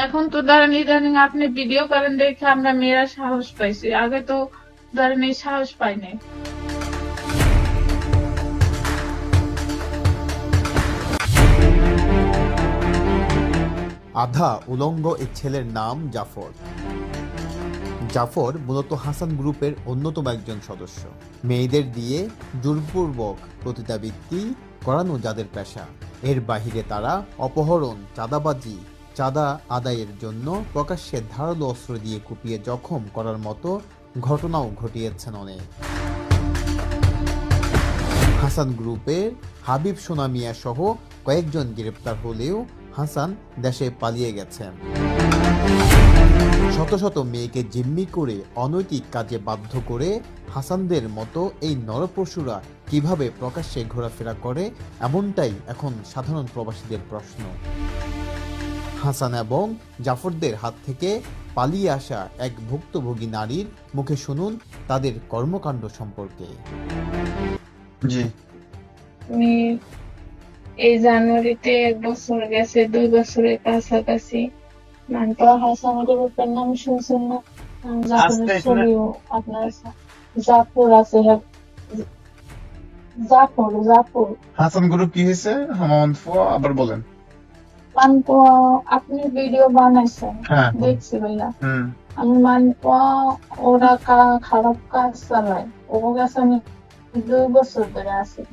এখন তো ধরেন ইদানিং আপনি ভিডিও করেন দেখে আমরা মেয়েরা সাহস পাইছি, আগে তো ধরেন এই সাহস পাইনি। আধা উলঙ্গ এই ছেলের নাম জাফর। জাফর মূলত হাসান গ্রুপের অন্যতম একজন সদস্য। মেয়েদের দিয়ে জোরপূর্বক পতিতাবৃত্তি করানো যাদের পেশা। এর বাহিরে তারা অপহরণ, চাঁদাবাজি, চাঁদা আদায়ের জন্য প্রকাশ্যে ধারালো অস্ত্র দিয়ে কুপিয়ে জখম করার মতো ঘটনাও ঘটিয়েছেন অনেক। হাসান গ্রুপের হাবিব সোনা মিয়া সহ কয়েকজন গ্রেপ্তার হলেও হাসান দেশে পালিয়ে গেছেন। শত শত মেয়েকে জিম্মি করে অনৈতিক কাজে বাধ্য করে হাসানদের মতো এই নরপশুরা কিভাবে প্রকাশ্যে ঘোরাফেরা করে, এমনটাই এখন সাধারণ প্রবাসীদের প্রশ্ন। হাসান এবং জাফরদের হাত থেকে পালিয়ে আসা এক ভুক্তভোগী নারীর মুখে শুনুন তাদের কর্মকাণ্ড সম্পর্কে। জি। আমি এই জানুয়ারিতে 1 বছর গেছে, 2 বছরের কাছাকাছি। তো হাসান গ্রুপের নাম শুনছেন না? জাফরের ছবিও আপনার জাফর আছে, জাফর হাসান গ্রুপ কি হয়েছে? মোহাম্মদ ফুয়া আবার বলেন। মানপো আপনি ভিডিও বানাইছেন, হ্যাঁ। দেখছি ভাইয়া। আমি মানপো ওরা খারাপ কাজ চালায়, ওর কাছে আমি 2 বছর ধরে আছি,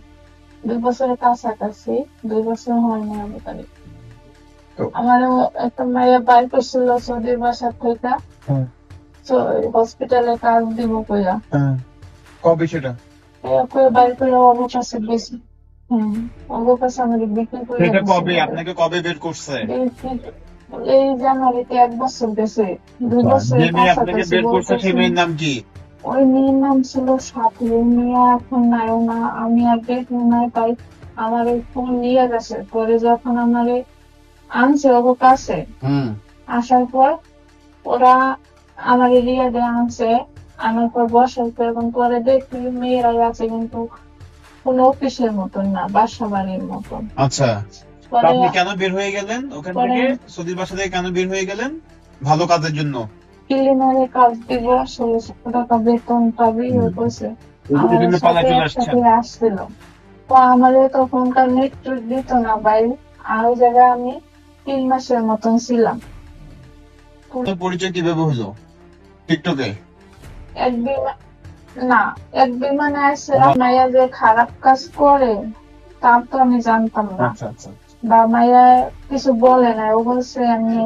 2 বছরের কাছাকাছি, 2 বছর হয়নি আমি তারিখ। আমার একটা মাইয়া বাইর করছিল সৌদির বাসা থেকে, হসপিটালে কাজ দিব কইয়া। কবে সেটা? বাইর করে ওর কাছে বেশি, ওর কাছে আমাদের বিক্রি করে। সেটা কবে আপনাকে কবে বের করছে? এই জানুয়ারিতে 1 বছর গেছে, 2 বছর যে মেয়ে আপনাকে বের করছে সেই মেয়ের নাম কি? ওই মেয়ের নাম ছিল সাথী। ওই মেয়ে এখন নাই না, আমি আর দেখি নাই, তাই আমার ওই ফোন নিয়ে গেছে। পরে যখন আমার আনছে ওর কাছে, আসার পর ওরা আমার এরিয়া দিয়ে আনছে, আনার পর বসার পর এবং পরে দেখি মেয়েরাই আছে, কিন্তু কোন অফিসের মতন না, বাসা বাড়ির মতন। আচ্ছা, আপনি কেন বের হয়ে গেলেন ওখান থেকে? সৌদির বাসা থেকে কেন বের হয়ে গেলেন? ভালো কাজের জন্য? ক্লিনারে কাজ দিব, 1600 টাকা বেতন পাবি, ওই বসে আসছিল। তো আমাদের তখনকার নেটওয়ার্ক দিত না ভাই, আর ওই জায়গায় আমি 3 মাসের মতন ছিলাম। পরিচয় কিভাবে হলো? টিকটকে? এক বিমানে আসছিলাম। মাইয়া যে খারাপ কাজ করে তা তো আমি জানতাম না, বা মাইয়া কিছু বলে না, ও বলছে আমি